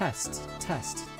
Test, test.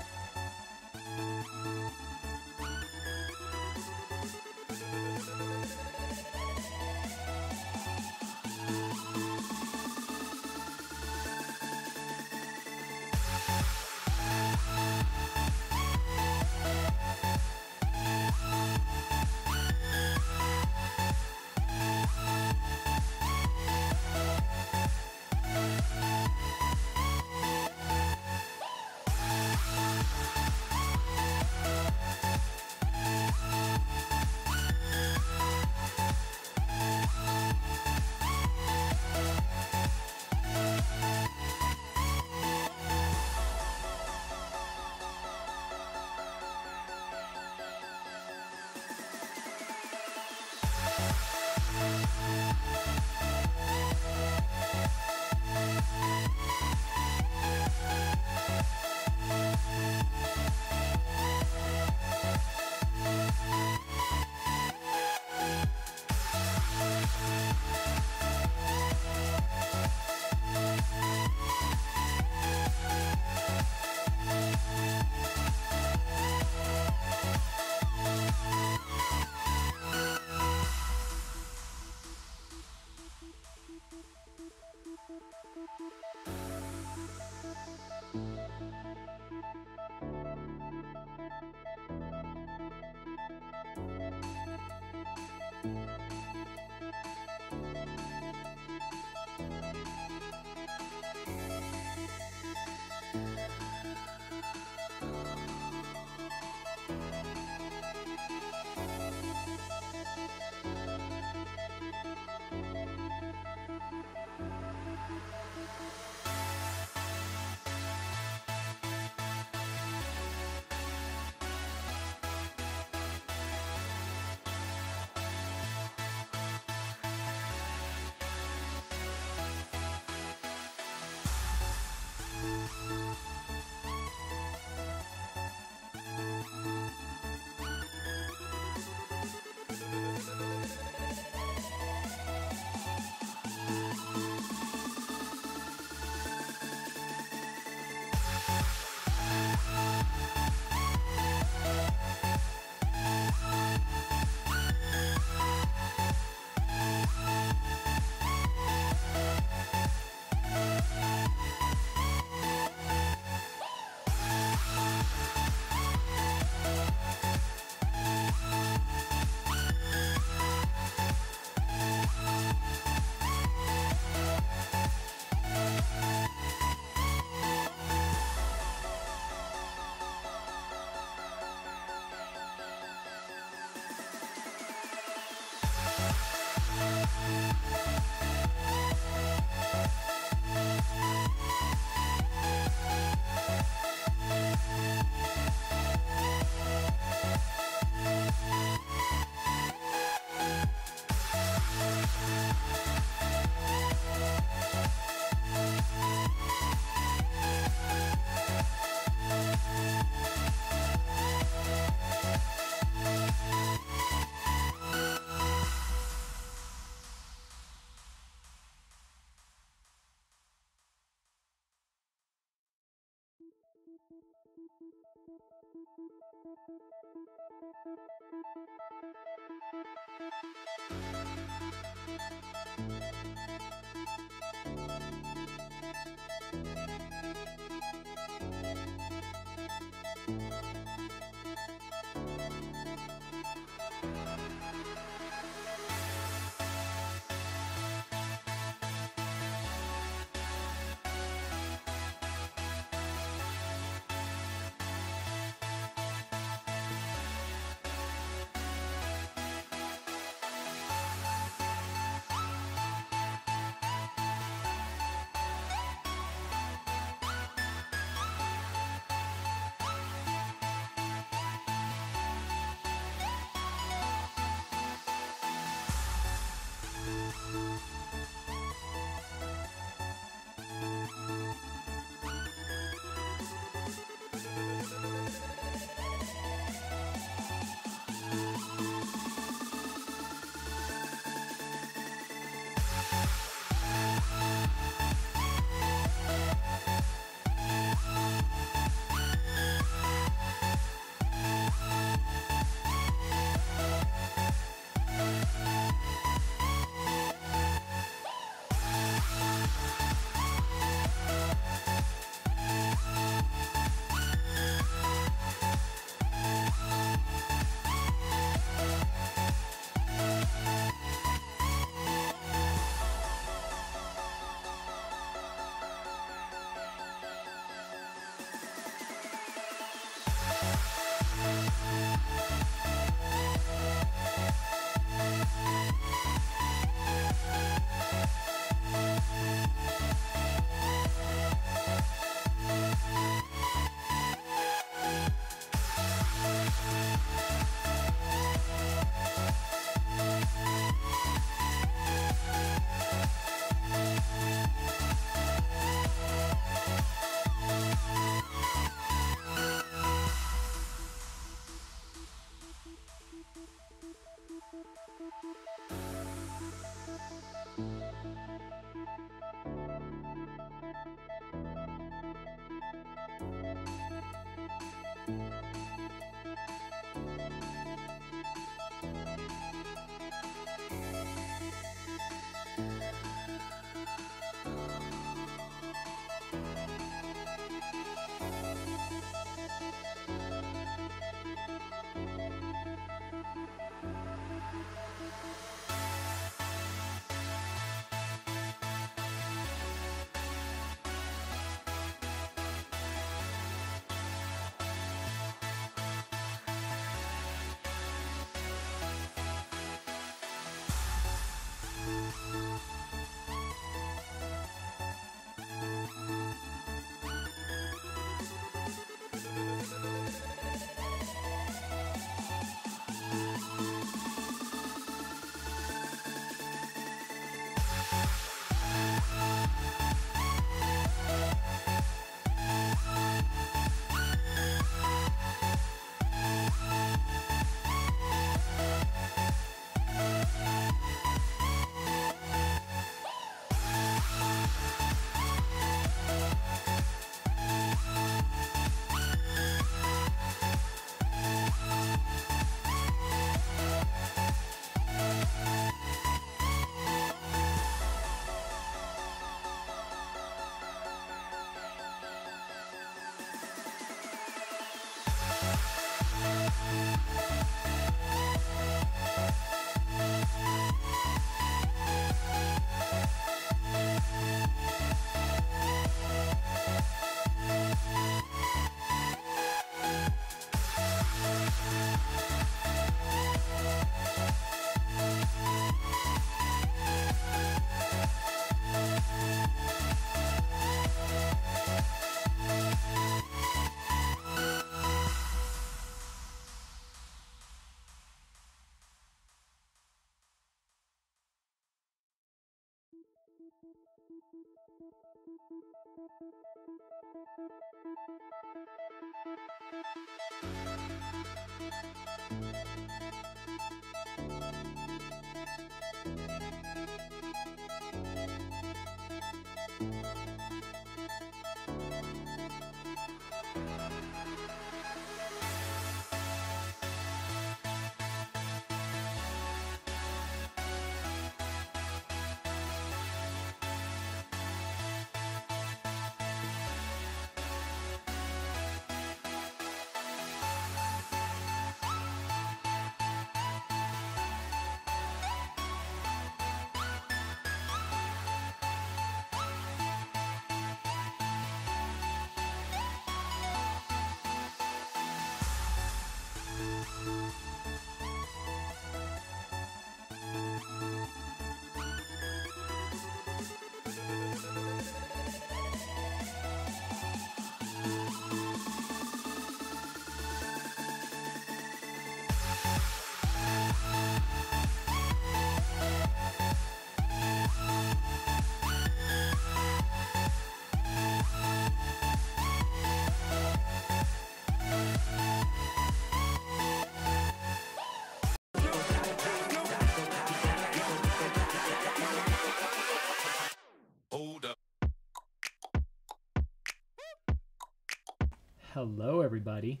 Hello, everybody.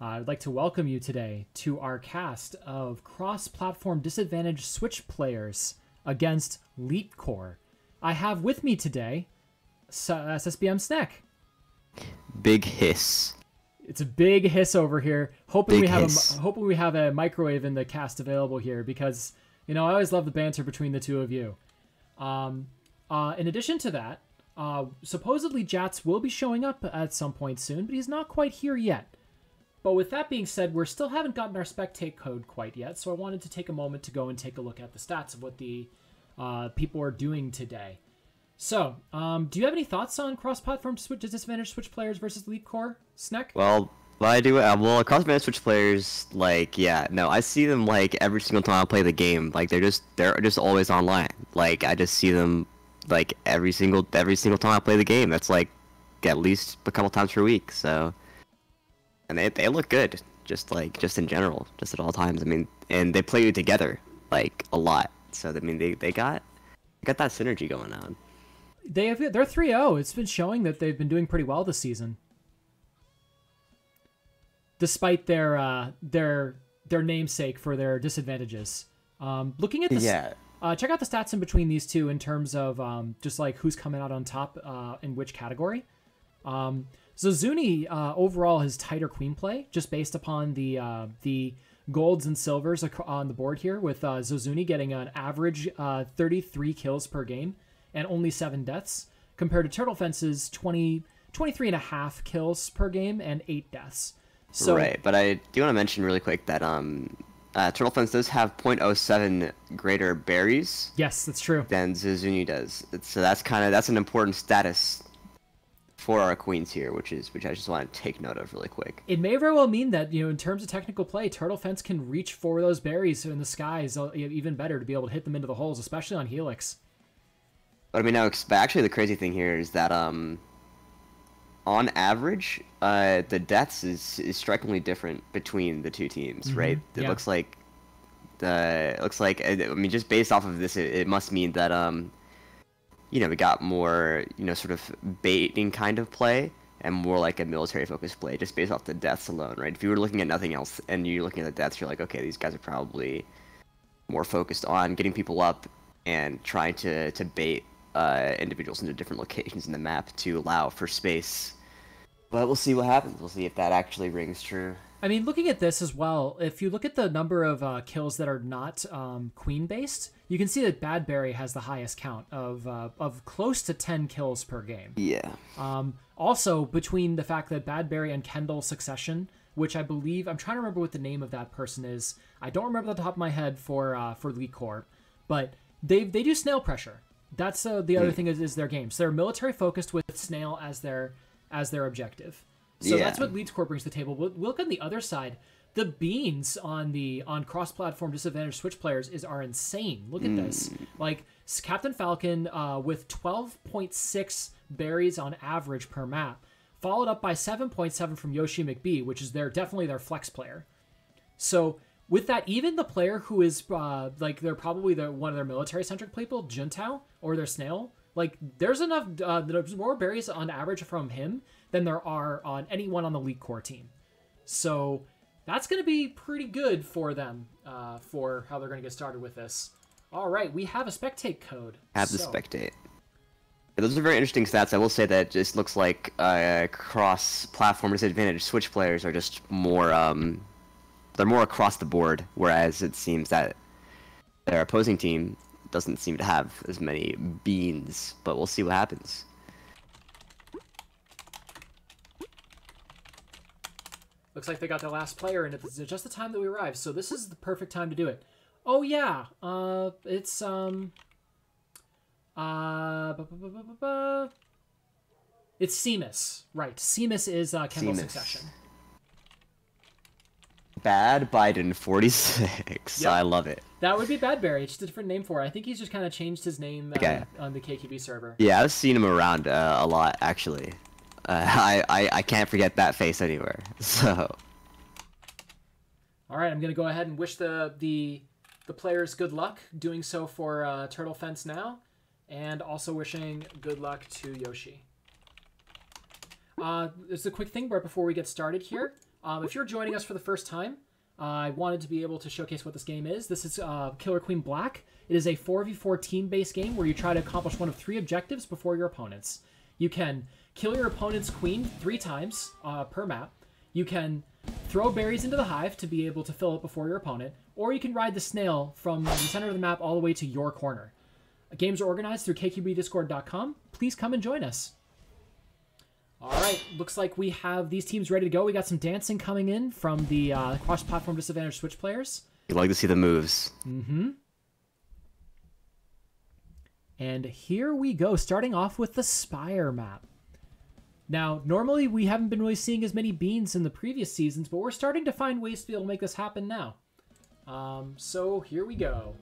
I'd like to welcome you today to our cast of cross-platform disadvantaged Switch players against LeetCore. I have with me today SSBM Snack. Big hiss. It's a big hiss over here. Hoping Big we have a microwave in the cast available here because I always love the banter between the two of you. In addition to that, supposedly Jats will be showing up at some point soon, but he's not quite here yet. But with that being said, we still haven't gotten our spectate code quite yet, so I wanted to take a moment to go and take a look at the stats of what the people are doing today. So, do you have any thoughts on cross-platform disadvantaged Switch players versus LeetCore, Sneck? Well, I do. Cross-platform Switch players, I see them every single time I play the game. They're just always online. I just see them every single time I play the game. That's at least a couple times per week. So, and they look good, just in general, just at all times. I mean, and they play together a lot. So I mean, they got that synergy going on. They're 3-0. It's been showing that they've been doing pretty well this season, despite their namesake for their disadvantages. Looking at this. Yeah. Check out the stats in between these two in terms of just who's coming out on top in which category. Zozuni overall has tighter queen play just based upon the golds and silvers on the board here, with Zozuni getting an average 33 kills per game and only 7 deaths, compared to Turtle Fence's 23.5 kills per game and 8 deaths. So, right, but I do want to mention really quick that Turtle Fence does have 0.07 greater berries. Yes, that's true. Than Zozuni does. So that's an important status for our queens here, which I just want to take note of really quick. It may very well mean that in terms of technical play, Turtle Fence can reach for those berries in the skies even better to be able to hit them into the holes, especially on Helix. But I mean, actually, the crazy thing here is that on average, the deaths is strikingly different between the two teams, right? It looks like I mean, just based off of this, it must mean that we got more sort of baiting kind of play and more like a military focused play, just based off the deaths alone, right? If you were looking at nothing else and you're looking at the deaths, you're like, okay, these guys are probably more focused on getting people up and trying to bait individuals into different locations in the map to allow for space. But we'll see what happens. We'll see if that actually rings true. I mean, looking at this as well, if you look at the number of kills that are not queen-based, you can see that Badberry has the highest count of close to 10 kills per game. Yeah. Also, between the fact that Badberry and Kendall Succession, which I believe, I'm trying to remember what the name of that person is. I don't remember off the top of my head for LeetCore, but they do snail pressure. That's the other thing is their game. So they're military focused with snail as their objective. So that's what LeetCore brings to the table. We'll look on the other side. The beans on cross-platform disadvantaged Switch players are insane. Look at this. Like Captain Falcon with 12.6 berries on average per map, followed up by 7.7 from Yoshi McBee, which is definitely their flex player. So with that, even the player who is like they're probably one of their military-centric people, Juntao, or their Snail, like there's enough there's more berries on average from him than there are on anyone on the Elite Core team. So that's going to be pretty good for them for how they're going to get started with this. All right, we have a spectate code. The spectate. Those are very interesting stats. I will say that it just looks like cross-platform disadvantaged Switch players are just more, they're more across the board, whereas it seems that their opposing team doesn't seem to have as many beans, but we'll see what happens. Looks like they got their last player, and it's just the time that we arrived, so this is the perfect time to do it. Oh yeah, it's it's Seamus, right? Seamus is Kendall Succession. Bad Biden 46. Yep. I love it. That would be Badberry. It's just a different name for it. I think he's just kind of changed his name on the KQB server. Yeah, I've seen him around a lot actually. I can't forget that face anywhere. So. All right, I'm gonna go ahead and wish the players good luck doing so for Turtle Fence now, and also wishing good luck to Yoshi. There's a quick thing right before we get started here. If you're joining us for the first time, I wanted to be able to showcase what this game is. This is Killer Queen Black. It is a 4v4 team-based game where you try to accomplish one of 3 objectives before your opponents. You can kill your opponent's queen 3 times per map. You can throw berries into the hive to be able to fill it before your opponent, or you can ride the snail from the center of the map all the way to your corner. Games are organized through kqbdiscord.com. Please come and join us. All right, looks like we have these teams ready to go. We got some dancing coming in from the cross-platform disadvantaged Switch players. You'd like to see the moves. Mm-hmm. And here we go, starting off with the Spire map. Now, normally we haven't been really seeing as many beans in the previous seasons, but we're starting to find ways to be able to make this happen now. So here we go.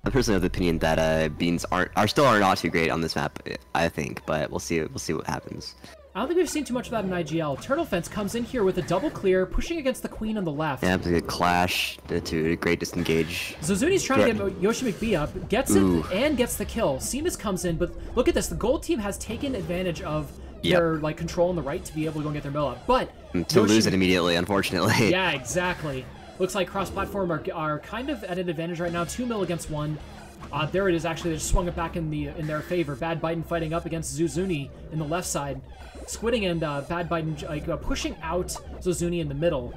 I'm personally of the opinion that beans are not too great on this map, I think, but we'll see what happens. I don't think we've seen too much of that in IGL. Turtle Fence comes in here with a double clear, pushing against the queen on the left. Yeah, it's a clash to a great disengage. Zuzuni's trying to get Yoshi McBee up, gets it, and gets the kill. Seamus comes in, but look at this. The gold team has taken advantage of their control on the right to be able to go and get their mill up. But to lose it immediately, unfortunately. Yeah, exactly. Looks like cross-platform are kind of at an advantage right now. 2 mil against 1. There it is. Actually, they just swung it back in their favor. Bad Biden fighting up against Zuzuni in the left side. Squidding and Bad Biden pushing out Zuzuni in the middle.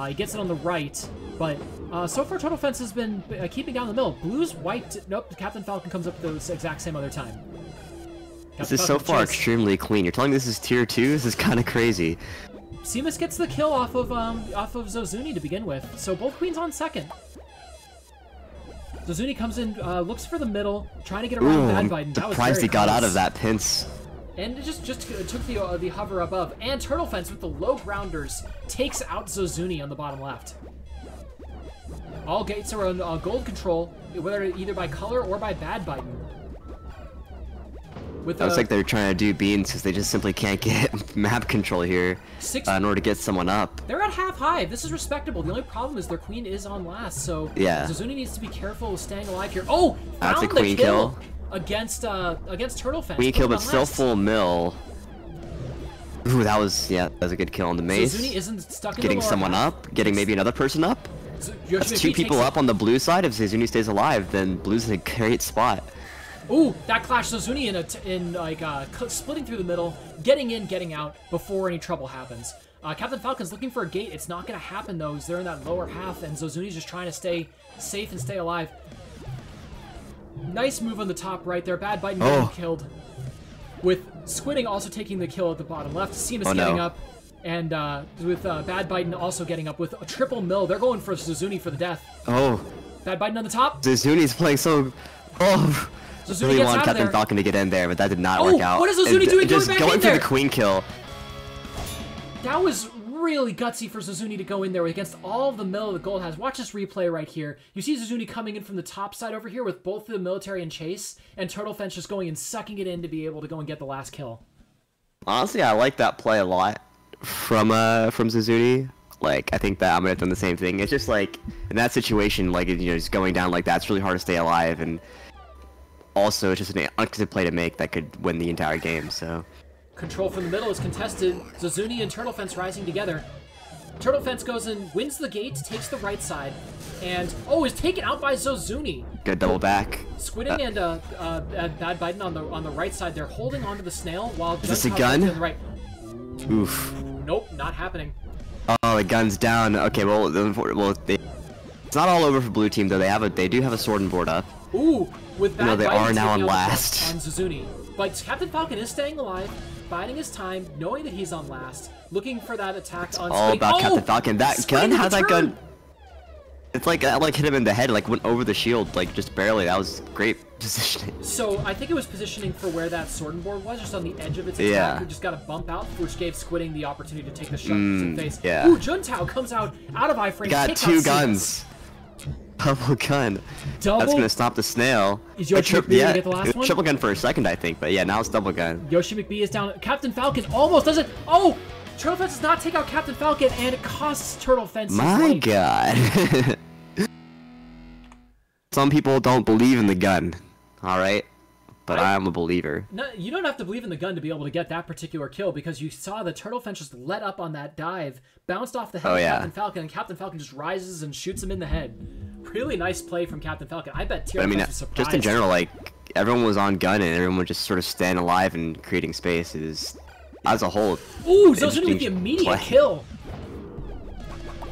He gets it on the right, but so far Total Fence has been keeping down the middle. Blue's wiped. Nope, Captain Falcon comes up the exact same other time. This is so far extremely clean. You're telling me this is tier 2? This is kind of crazy. Seamus gets the kill off of Zozuni to begin with, so both queens on second. Zozuni comes in, looks for the middle, trying to get around Bad Biden. That was surprised he got out of that pinch. And it just took the hover above. And Turtle Fence with the low grounders takes out Zozuni on the bottom left. All gates are on gold control, whether either by color or by Bad Biden. Looks like they're trying to do beans because they just simply can't get map control here in order to get someone up. They're at half hive. This is respectable. The only problem is their queen is on last, so Zozuni needs to be careful with staying alive here. Oh, that's a queen kill against Turtle Fence. Queen kill, but still full mill. Ooh, that was a good kill on the mace. Zozuni isn't stuck in getting someone up, getting maybe another person up. That's 2 people up on the blue side. If Zozuni stays alive, then blue's in a great spot. Ooh, that clash Zozuni splitting through the middle, getting in, getting out before any trouble happens. Captain Falcon's looking for a gate. It's not going to happen though, as they're in that lower half, and Zozuni's just trying to stay safe and stay alive. Nice move on the top right there. Bad Biden getting killed. With Squidding also taking the kill at the bottom left. Seamus getting up, and with Bad Biden also getting up with a triple mill. They're going for Zozuni for the death. Oh. Bad Biden on the top. Zozuni's playing so... Oh. Zozuni really gets wanted out Captain of there. Falcon to get in there, but that did not work out. What is Zozuni doing? Just going for the queen kill. That was really gutsy for Zuzuni to go in there against all of the middle of the gold has. Watch this replay right here. You see Zuzuni coming in from the top side over here with both the military and chase, and Turtle Fence just going and sucking it in to be able to go and get the last kill. Honestly, I like that play a lot from Zuzuni. Like, I think that I might have done the same thing. It's just like, in that situation, like, you know, just going down like that, it's really hard to stay alive, and also it's just an unexpected play to make that could win the entire game, so. Control from the middle is contested. Zuzuni and Turtle Fence rising together. Turtle Fence goes and wins the gate, takes the right side, and, oh, is taken out by Zuzuni. Good double back. Squidding and Bad Biden on the right side. They're holding onto the snail while is this a gun? On the right. Oof. Nope, not happening. Oh, the gun's down. Okay, well, it's not all over for blue team though. They do have a sword and board up. Ooh, with Bad they Biden are now on taking out last. on Zuzuni. But Captain Falcon is staying alive, biding his time, knowing that he's on last, looking for that attack on. All about Captain Falcon. That gun, how'd that gun? It's like that, like hit him in the head, like went over the shield, like just barely. That was great positioning. So I think it was positioning for where that sword and board was, just on the edge of its attack. Yeah. We just got a bump out, which gave Squidding the opportunity to take the shot in the face. Yeah. Ooh, Juntao comes out of iframe. Got two guns. Double gun. Double? That's gonna stop the snail. Is Yoshi McBee gonna get the last one? Triple gun for a second, I think, but yeah, now it's double gun. Yoshi McBee is down. Captain Falcon almost does it. Oh! Turtle Fence does not take out Captain Falcon, and it costs Turtle Fence. My God. Some people don't believe in the gun, alright? But I'm a believer. No, you don't have to believe in the gun to be able to get that particular kill, because you saw the Turtle Fence just let up on that dive, bounced off the head of Captain Falcon, and Captain Falcon just rises and shoots him in the head. Really nice play from Captain Falcon. I bet Turtle Fence was surprised. Just in general, like, everyone was on gun and everyone was just sort of staying alive and creating space. As a whole, ooh, Zozuni with the immediate kill.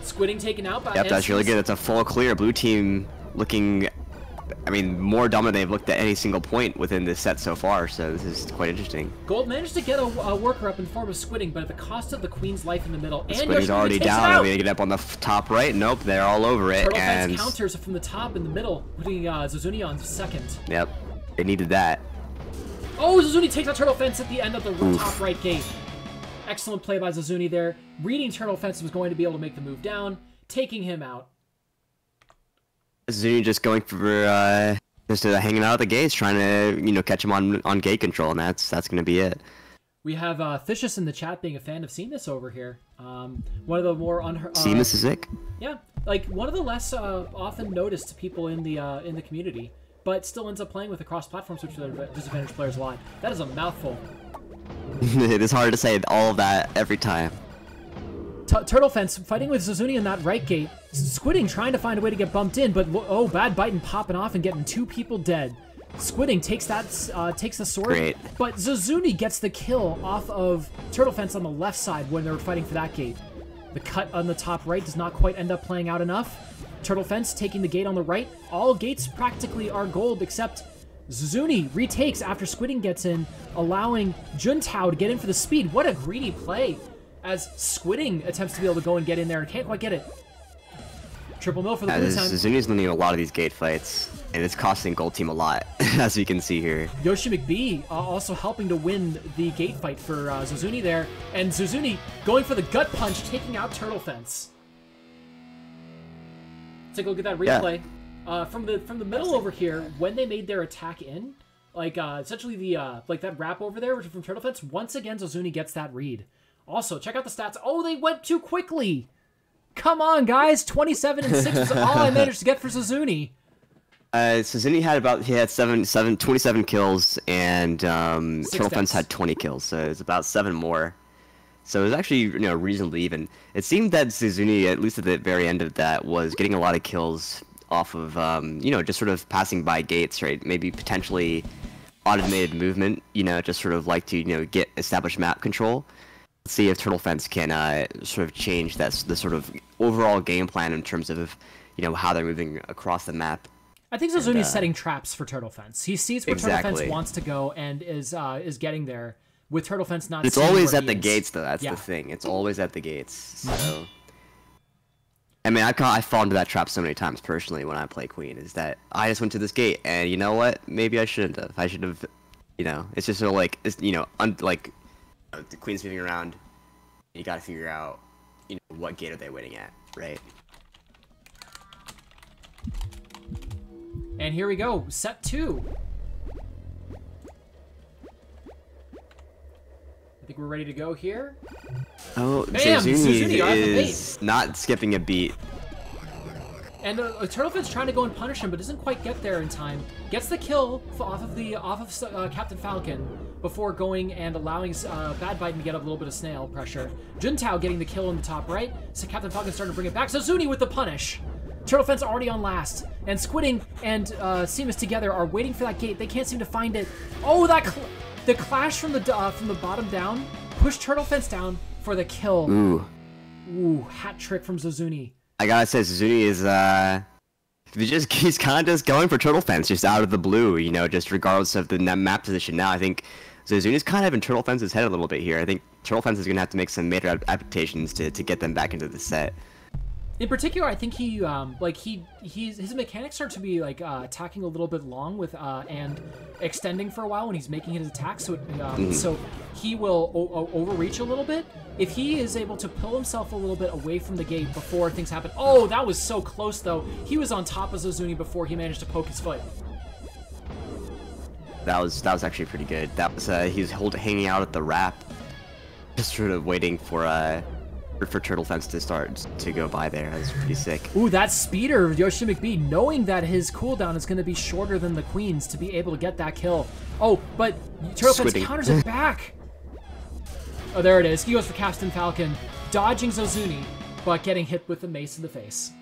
Squidding taken out by Yep, that's really good. It's a full clear. Blue team looking, I mean, more dominant than they've looked at any single point within this set so far, so this is quite interesting. Gold managed to get a worker up in the form of Squidding, but at the cost of the Queen's life in the middle. And Squidding's already down. They get up on the top right. Nope, they're all over it. Turtle and Fence counters from the top in the middle, putting Zozuni on second. Yep, they needed that. Oh, Zozuni takes out Turtle Fence at the end of the top right gate. Excellent play by Zozuni there. Reading Turtle Fence was going to be able to make the move down, taking him out. Zuni just going for just hanging out at the gates, trying to catch him on gate control, and that's gonna be it. We have Thicius in the chat being a fan of Seamus over here. One of the more Seamus is sick. Yeah, like one of the less often noticed people in the community, but still ends up playing with the cross-platform switch to their disadvantaged players a lot. That is a mouthful. It is hard to say all of that every time. Turtle Fence fighting with Zuzuni in that right gate. Squidding trying to find a way to get bumped in, but oh, Bad Biden popping off and getting two people dead. Squidding takes the sword, Great. But Zuzuni gets the kill off of Turtle Fence on the left side when they were fighting for that gate. The cut on the top right does not quite end up playing out enough. Turtle Fence taking the gate on the right. All gates practically are gold except Zuzuni retakes after Squidding gets in, allowing Juntao to get in for the speed. What a greedy play as Squidding attempts to be able to go and get in there and can't quite get it. Triple mill for the blue time. Zuzuni's winning a lot of these gate fights, and it's costing Gold Team a lot, as you can see here. Yoshi McBee also helping to win the gate fight for Zuzuni there, and Zuzuni going for the gut punch, taking out Turtle Fence. Take a look at that replay. Yeah. From the middle over here, when they made their attack in, like essentially the like that wrap over there, which is from Turtle Fence, once again Zuzuni gets that read. Also, check out the stats. Oh, they went too quickly. Come on, guys. 27 and 6 was all I managed to get for Zuzuni. Zuzuni had 27 kills, and Turtle Fence had 20 kills, so it's about 7 more. So it was actually, reasonably even. It seemed that Zuzuni, at least at the very end of that, was getting a lot of kills off of, just sort of passing by gates, right? Maybe potentially automated movement, just sort of like to, get established map control. Let's see if Turtle Fence can sort of change the sort of overall game plan in terms of, how they're moving across the map. I think Zuzuni is setting traps for Turtle Fence. He sees where Exactly. Turtle Fence wants to go and is getting there. With Turtle Fence not. It's always at the gates, though. That's the thing. It's always at the gates. So, I mean, I fall into that trap so many times personally when I play Queen. Is that I just went to this gate, and you know what? Maybe I shouldn't have. I should have. It's just sort of like the Queen's moving around. You got to figure out what gate are they waiting at, right? And here we go, set 2. I think we're ready to go here. Oh, Bam! Zuzuni out of the is not skipping a beat. And Turtlefin's trying to go and punish him, but doesn't quite get there in time. Gets the kill off of Captain Falcon before going and allowing Bad Bite to get a little bit of snail pressure. Juntao getting the kill in the top right, so Captain Falcon's starting to bring it back. Zuzuni with the punish. Turtlefin's already on last, and Squidding and Seamus together are waiting for that gate. They can't seem to find it. Oh, the clash from the bottom down pushed Turtlefence down for the kill. Ooh, hat trick from Zuzuni. I gotta say, Zuzuni is he's kind of just going for Turtlefence, just out of the blue, just regardless of the map position. Now I think Zuzuni's kind of in Turtlefence's head a little bit here. I think Turtlefence is gonna have to make some major adaptations to get them back into the set. In particular, I think his mechanics start to be like attacking a little bit long with and extending for a while when he's making his attacks. So so he will overreach a little bit. If he is able to pull himself a little bit away from the gate before things happen. Oh, that was so close though. He was on top of Zuzuni before he managed to poke his foot. That was actually pretty good. That was he was hanging out at the wrap, just sort of waiting for Turtlefence to start to go by there. That was pretty sick. Ooh, that speeder, Yoshi McBee, knowing that his cooldown is going to be shorter than the Queen's to be able to get that kill. Oh, but Turtlefence counters it back. Oh, there it is. He goes for Captain Falcon, dodging Zuzuni, but getting hit with the mace in the face.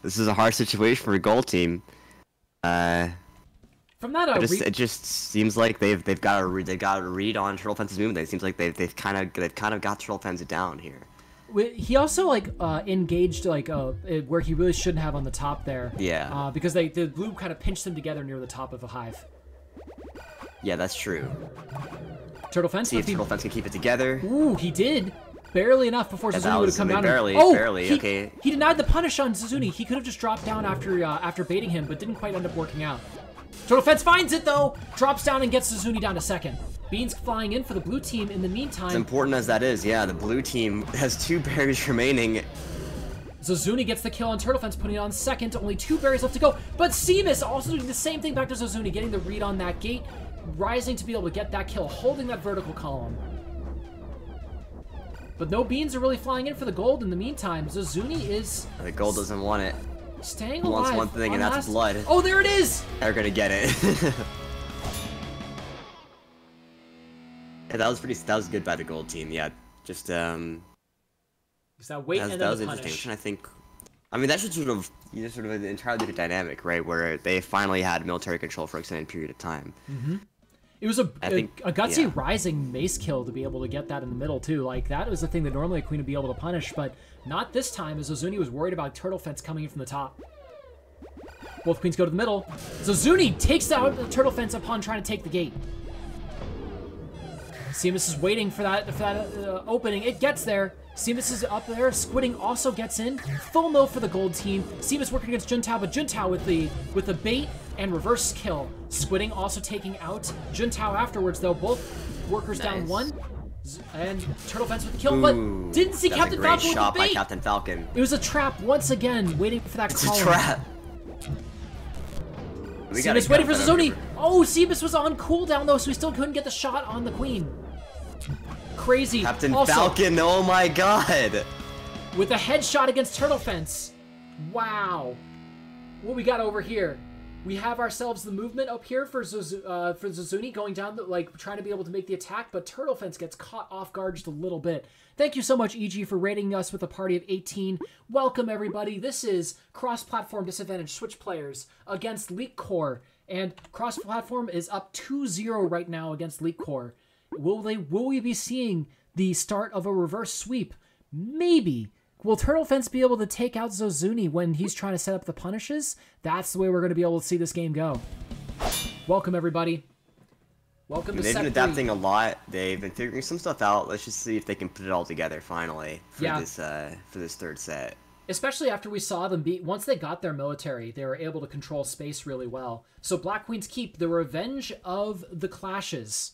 This is a hard situation for a gold team. From that, it just seems like they've got a read on Turtlefence's movement. It seems like they've kind of got Turtlefence down here. He also engaged where he really shouldn't have on the top there. Yeah. Because the blue kind of pinched them together near the top of the hive. Yeah, that's true. Turtlefence. See if Turtlefence can keep it together. Ooh, he did. Barely enough before Zuzuni would have come down. Barely, okay. He denied the punish on Zuzuni. He could have just dropped down after baiting him, but didn't quite end up working out. Turtlefence finds it though, drops down and gets Zuzuni down to second. Beans flying in for the blue team in the meantime. As important as that is, yeah, the blue team has 2 berries remaining. Zuzuni gets the kill on Turtlefence, putting it on second. Only 2 berries left to go. But Seamus also doing the same thing back to Zuzuni, getting the read on that gate, rising to be able to get that kill, holding that vertical column. But no beans are really flying in for the gold in the meantime. Zuzuni is... The gold doesn't want it. Staying alive. Wants one thing, and that's blood. Oh, there it is! They're gonna get it. Yeah, that was good by the gold team. Yeah, just that wait and that was interesting. I mean, that's just sort of an entirely different dynamic, right? Where they finally had military control for an extended period of time. Mm-hmm. It was a gutsy rising mace kill to be able to get that in the middle too. Like that was the thing that normally a queen would be able to punish, but not this time as Zuzuni was worried about Turtlefence coming in from the top. Both queens go to the middle. Zuzuni takes out the Turtlefence upon trying to take the gate. Seamus is waiting for that opening. It gets there. Seamus is up there. Squidding also gets in. Full mill for the gold team. Seamus working against Juntao, but Juntao with the bait and reverse kill. Squidding also taking out Juntao afterwards, though. Both workers down 1. And Turtlefence with the kill, but didn't see Captain Falcon with the bait. Shot by Captain Falcon. It was a trap once again, waiting for that column. It's a trap. Seamus waiting for Zuzuni. Oh, Seamus was on cooldown though, so he still couldn't get the shot on the queen. Crazy. Captain Falcon, oh my god. With a headshot against Turtlefence. Wow. What we got over here? We have ourselves the movement up here for Zuzuni going down, trying to be able to make the attack, but Turtlefence gets caught off guard just a little bit. Thank you so much, EG, for rating us with a party of 18. Welcome, everybody. This is Cross-Platform Disadvantage Switch players against Leak Core, and Cross-Platform is up 2-0 right now against Leak Core. Will we be seeing the start of a reverse sweep? Maybe. Will Turtlefence be able to take out Zuzuni when he's trying to set up the punishes? That's the way we're going to be able to see this game go. Welcome, everybody. Welcome to set 3. They've been adapting a lot. They've been figuring some stuff out. Let's just see if they can put it all together finally for this third set. Especially after we saw them once they got their military, they were able to control space really well. So Black Queen's Keep, the revenge of the clashes.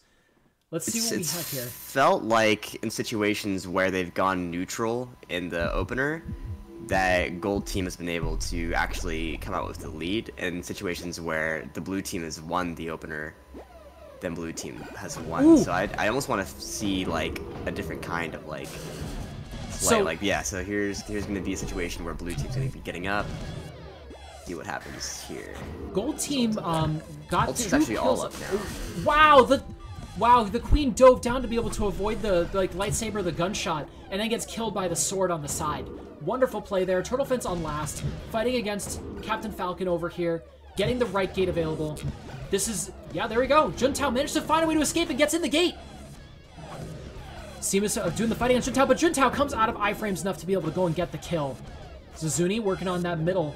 Let's see what we have here. Felt like in situations where they've gone neutral in the opener, that gold team has been able to actually come out with the lead. In situations where the blue team has won the opener, then blue team has won. Ooh. So I almost want to see like a different kind of like So so here's gonna be a situation where blue team's gonna be getting up. See what happens here. gold team got Gold team's actually all up now. Wow, the queen dove down to be able to avoid the lightsaber, the gunshot, and then gets killed by the sword on the side. Wonderful play there. Turtle Fence on last, fighting against Captain Falcon over here, getting the right gate available. This is, yeah, there we go. Juntao managed to find a way to escape and gets in the gate. Seamus doing the fighting on Juntao, but Juntao comes out of iframes enough to be able to go and get the kill. Zuzuni working on that middle.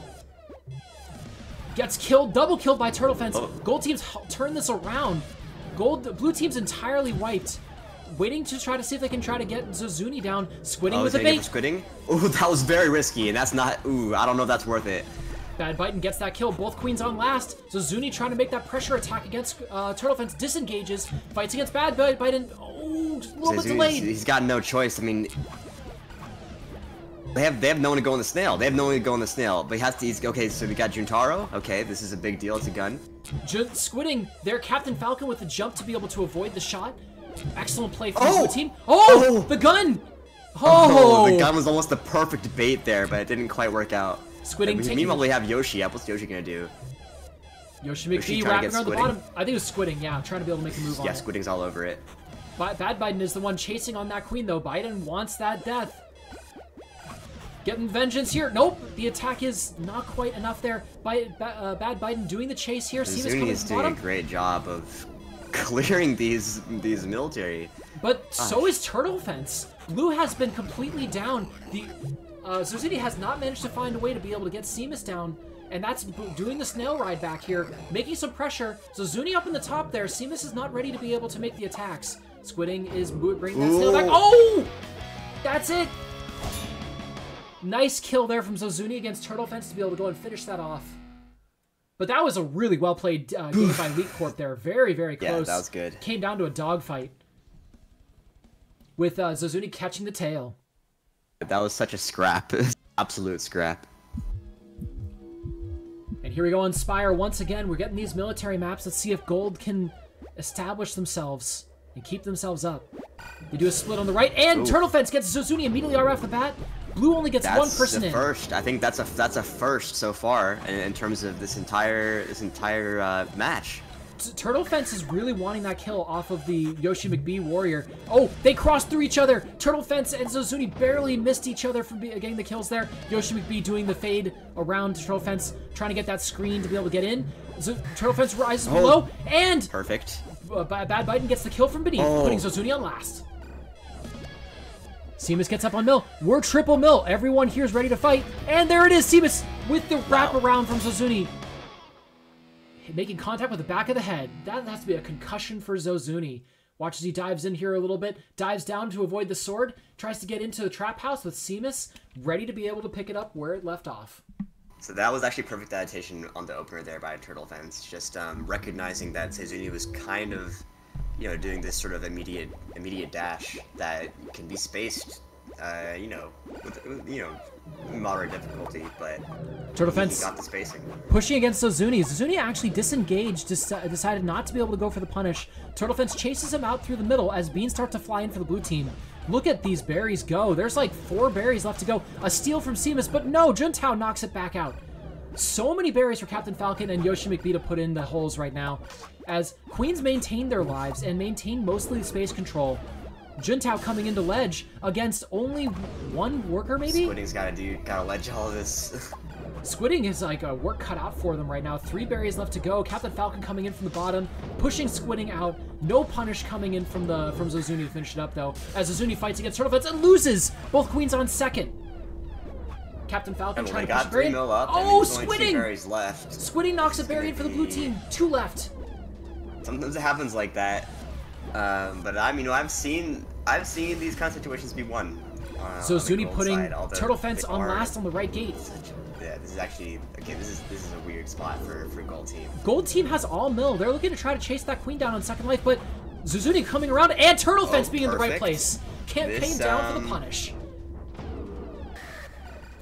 Gets killed, double killed by Turtle Fence. Gold team's turn this around. Blue team's entirely wiped. Waiting to try to see if they can try to get Zuzuni down. Squidding with a bait. Squidding? Ooh, that was very risky, and that's not, I don't know if that's worth it. Bad Biden gets that kill. Both queens on last. Zuzuni trying to make that pressure attack against Turtle Fence. Disengages. Fights against Bad Biden. Oh, just a little bit delayed. He's got no choice. I mean, they have no one to go in the snail. They have no one to go in the snail. But he has to. Okay, so we got Juntaro. Okay, this is a big deal. It's a gun. Squidding there, Captain Falcon with the jump to be able to avoid the shot. Excellent play from the blue team. Oh, the gun! Oh, the gun was almost the perfect bait there, but it didn't quite work out. Squidding taking. Meanwhile, we have Yoshi up. What's Yoshi gonna do? Yoshi McBee wrapping around the bottom. I think it was Squidding, yeah, trying to be able to make a move on it. Yeah, Squidding's all over it. Bad Biden is the one chasing on that queen, though. Biden wants that death. Getting vengeance here. Nope, the attack is not quite enough there. Bad Biden doing the chase here. Zuni is doing a great job of clearing these military. But so is Turtle Fence. Blue has been completely down. The Zuzuni has not managed to find a way to be able to get Seamus down, and that's doing the snail ride back here, making some pressure. Zuzuni up in the top there. Seamus is not ready to be able to make the attacks. Squidding is bringing that snail back. Oh! That's it! Nice kill there from Zuzuni against Turtle Fence to be able to go and finish that off. But that was a really well-played game by Elite Corp there. Very, very close. Yeah, that was good. Came down to a dogfight with Zuzuni catching the tail. That was such a scrap. Absolute scrap. And here we go on Spire once again. We're getting these military maps. Let's see if Gold can establish themselves and keep themselves up. They do a split on the right, and Turtle Fence gets Zuzuni immediately right off the bat. Blue only gets one person in. First. I think that's a first so far in terms of this entire match. Turtle Fence is really wanting that kill off of the Yoshi McBee warrior. Oh, they crossed through each other. Turtle Fence and Zuzuni barely missed each other from getting the kills there. Yoshi McBee doing the fade around Turtle Fence, trying to get that screen to be able to get in. Turtle Fence rises below, and perfect. Bad Biden gets the kill from beneath, putting Zuzuni on last. Seamus gets up on Mill. We're triple Mill. Everyone here is ready to fight. And there it is, Seamus with the wraparound from Zuzuni. Making contact with the back of the head. That has to be a concussion for Zuzuni. Watch as he dives in here a little bit. Dives down to avoid the sword. Tries to get into the trap house with Seamus. Ready to be able to pick it up where it left off. So that was actually perfect adaptation on the opener there by Turtle Fence. Just recognizing that Zuzuni was kind of, doing this sort of immediate dash that can be spaced, with moderate difficulty, but Turtle Fence got the spacing. Pushing against Zuzuni. Zuzuni actually disengaged, decided not to be able to go for the punish. Turtle Fence chases him out through the middle as beans start to fly in for the blue team. Look at these berries go. There's like 4 berries left to go. A steal from Seamus, but no, Juntao knocks it back out. So many berries for Captain Falcon and Yoshi McBee to put in the holes right now, as Queens maintain their lives and maintain mostly space control. Juntao coming into ledge against only 1 worker, maybe? Squidding's gotta ledge all of this. Squidding is like a work cut out for them right now. 3 berries left to go. Captain Falcon coming in from the bottom, pushing Squidding out. No punish coming in from Zuzuni to finish it up though, as Zuzuni fights against Turtle Fence and loses. Both queens on second. Captain Falcon trying to push a berry. Oh, Squidding! Left. Squidding knocks a berry in for the blue team. 2 left. Sometimes it happens like that. But I've seen these kind of situations be won. So Zuni putting Turtle Fence on last on the right gate. Yeah, this is actually this is a weird spot for Gold Team. Gold Team has all mill. They're looking to try to chase that queen down on second life, but Zuzuni coming around, and Turtle Fence being in the right perfect. place. Came down for the punish.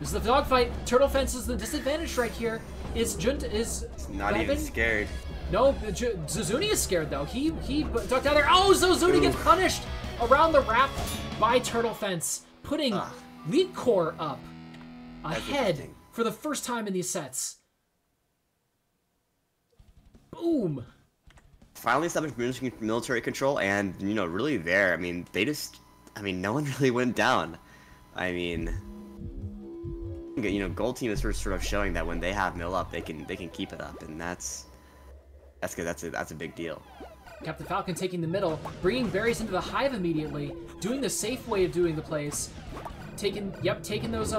This is the dogfight. Turtle Fence is the disadvantage right here. Is not Levin? even scared. No, Zuzuni is scared though. He ducked out there. Oh, Zuzuni gets punished around the wrap by Turtle Fence, putting Lead Core up ahead for the first time in these sets. Boom. Finally established military control, and really there. I mean, no one really went down. I mean, Gold Team is sort of showing that when they have mill up, they can keep it up, and that's good. That's a big deal. Captain Falcon taking the middle, bringing berries into the hive immediately, doing the safe way of doing the plays, taking those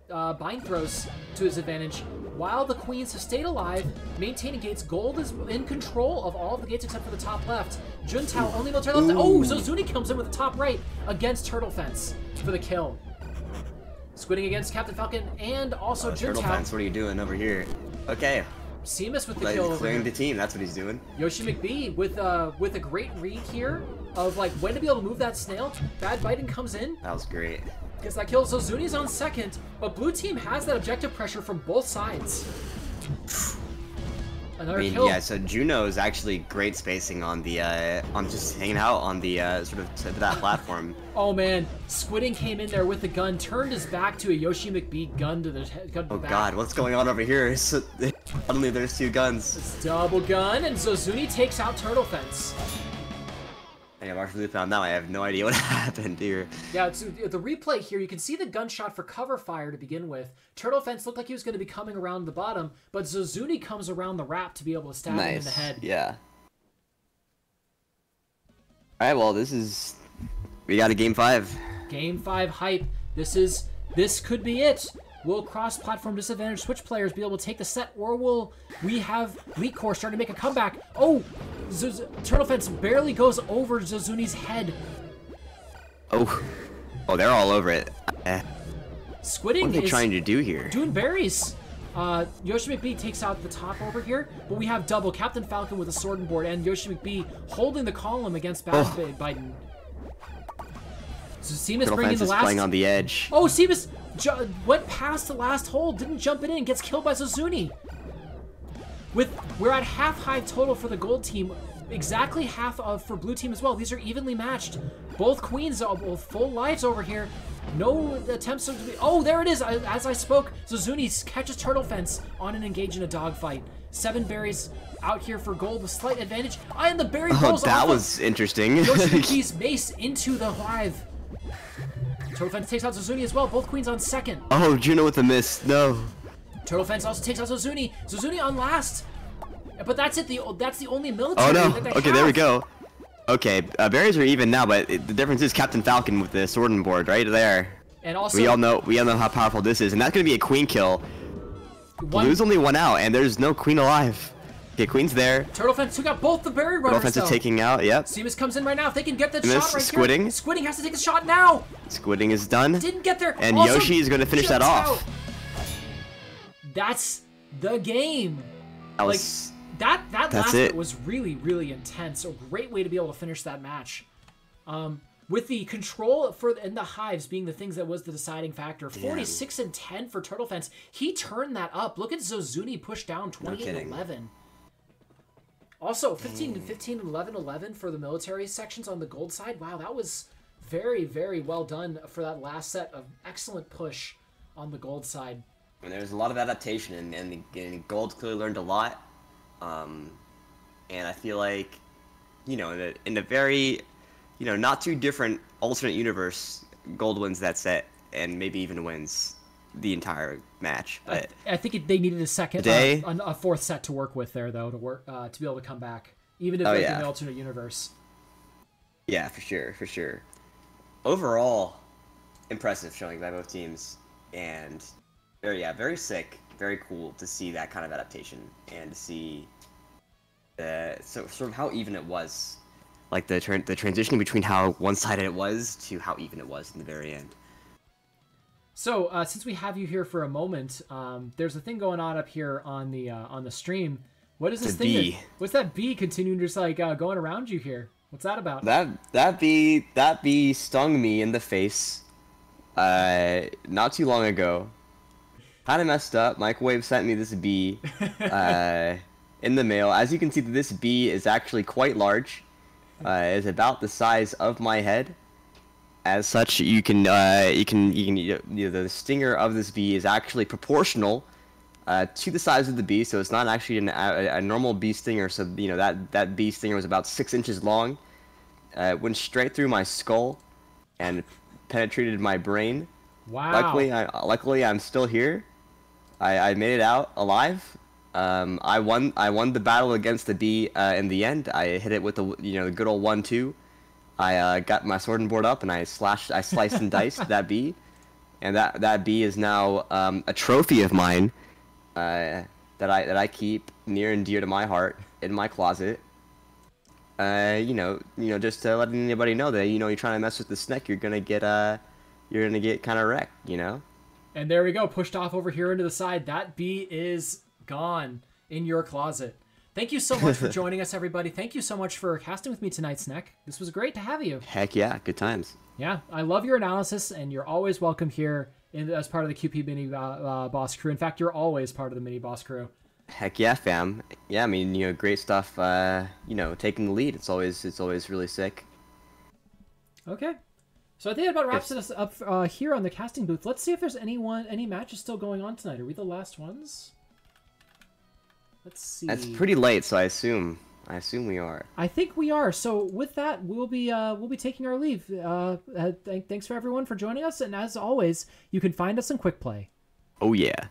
bind throws to his advantage, while the queens have stayed alive, maintaining gates. Gold is in control of all of the gates except for the top left. Juntao only military left. Oh, Zuzuni comes in with the top right against Turtle Fence for the kill. Squidding against Captain Falcon and also Juntao. Turtle Fence, what are you doing over here? Okay. Seamus with the kill. Clearing the team, that's what he's doing. Yoshi McBee with a great read here of like when to be able to move that snail. Bad Biden comes in. That was great. Because that kills Zuzuni's on second, but blue team has that objective pressure from both sides. Another kill. Yeah, so Juno is actually great spacing on the on just hanging out on the sort of tip of that platform. Oh man, Squidding came in there with the gun, turned his back to a Yoshi McBee gun to the gun. Oh god, what's going on over here? Suddenly there's two guns. It's double gun, and Zuzuni takes out Turtle Fence. I've actually found out. I have no idea what happened here. Yeah, it's the replay here. You can see the gunshot for cover fire to begin with. Turtle Fence looked like he was going to be coming around the bottom, but Zuzuni comes around the wrap to be able to stab him in the head. Yeah. All right. Well, we got a game 5. Game 5 hype. This could be it. Will cross-platform disadvantage Switch players be able to take the set, or will we have Lead Core starting to make a comeback? Oh, Turtle Fence barely goes over Zuzuni's head. Oh, they're all over it. Squidding what are they trying to do here? Doing berries. Yoshi McBee takes out the top over here, but we have double Captain Falcon with a sword and board, and Yoshi McBee holding the column against Biden. So Seamus bringing the last. Playing on the edge. Oh, Seamus went past the last hole, didn't jump it in, gets killed by Zuzuni. We're at half hive total for the gold team, exactly half for blue team as well. These are evenly matched. Both queens are both full lives over here. No attempts to be. Oh, there it is. As I spoke, Zuzuni catches Turtle Fence on an engage in a dogfight. 7 berries out here for gold with slight advantage. And the berry rolls off. That was interesting. Yoshi McBee's mace into the hive. Turtle Fence takes out Zuzuni as well. Both queens on second. Oh, Juno with the miss. No. Turtle Fence also takes out Zuzuni. Zuzuni on last. But that's it. That's the only military. Oh no. That they Okay, have. there we go. Okay, berries are even now, but the difference is Captain Falcon with the sword and board right there. And also, we all know how powerful this is, and that's gonna be a queen kill. Blue's only one out, and there's no queen alive. Okay, queen's there. Turtle Fence took out both the berry runners. Turtle Fence is taking out. Yep. Seamus comes in right now. If they can get that shot right Squidding. here. Squidding has to take the shot now. Squidding is done. Didn't get there. And also, Yoshi is gonna finish that off. That's the game. That was. That last it. bit was really, really intense. A great way to be able to finish that match. With the control and the hives being the things that was the deciding factor. 46 and 10 for Turtle Fence. He turned that up. Look at Zuzuni push down 28-11. Also, 15 and 11 for the military sections on the gold side. Wow, that was very, very well done for that last set of excellent push on the gold side. And there's a lot of adaptation, and gold clearly learned a lot. And I feel like, in a very, not too different alternate universe, gold wins that set, and maybe even wins the entire match. But I think they needed a fourth set to work with there, though, to be able to come back, even if in the alternate universe. Yeah, for sure. Overall, impressive showing by both teams, and very sick. Very cool to see that kind of adaptation and to see sort of how even it was, like the transition between how one-sided it was to how even it was in the very end. So since we have you here for a moment, there's a thing going on up here on the stream What is this The thing? bee. What's that bee continuing just like going around you here? What's that about? That bee stung me in the face, not too long ago. Kind of messed up. Microwave sent me this bee, in the mail. As you can see, this bee is actually quite large. It's about the size of my head. As such, the stinger of this bee is actually proportional to the size of the bee, so it's not actually a normal bee stinger. So that bee stinger was about 6 inches long. It went straight through my skull and penetrated my brain. Wow. Luckily, I'm still here. I made it out alive. I won the battle against the bee in the end. I hit it with the good old 1-2. I got my sword and board up and I sliced and diced that bee, and that bee is now a trophy of mine that I keep near and dear to my heart in my closet. Just to let anybody know that you're trying to mess with the snake, you're gonna get kind of wrecked, And there we go, pushed off over here into the side. That bee is gone in your closet. Thank you so much for joining us, everybody. Thank you so much for casting with me tonight, Snack. This was great to have you. Heck yeah, good times. Yeah, I love your analysis, and you're always welcome here as part of the QP Mini Boss crew. In fact, you're always part of the Mini Boss crew. Heck yeah, fam. Yeah, I mean, great stuff. Taking the lead. It's always really sick. Okay. So I think that about wraps us up here on the casting booth. Let's see if there's any matches still going on tonight. Are we the last ones? Let's see. It's pretty late, so I assume we are. I think we are. So with that, we'll be taking our leave. Thanks for everyone for joining us, and as always, you can find us in Quick Play. Oh yeah.